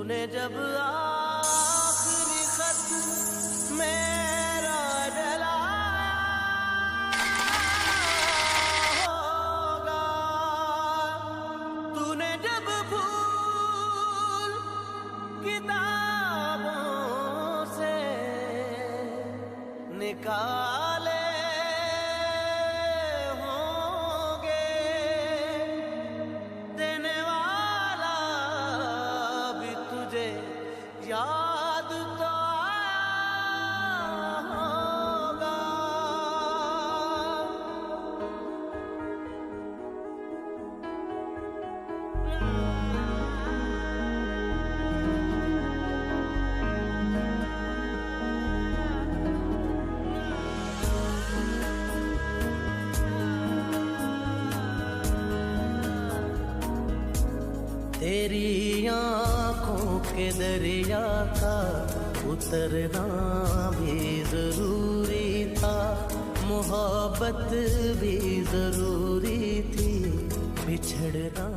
तूने जब आखिरी खत मेरा जलाया होगा, तूने जब भूल किताबों से निकाले याद तो आया होगा। तेरी आँखों के दरिया का उतरना भी जरूरी था, मोहब्बत भी जरूरी थी, बिछड़ना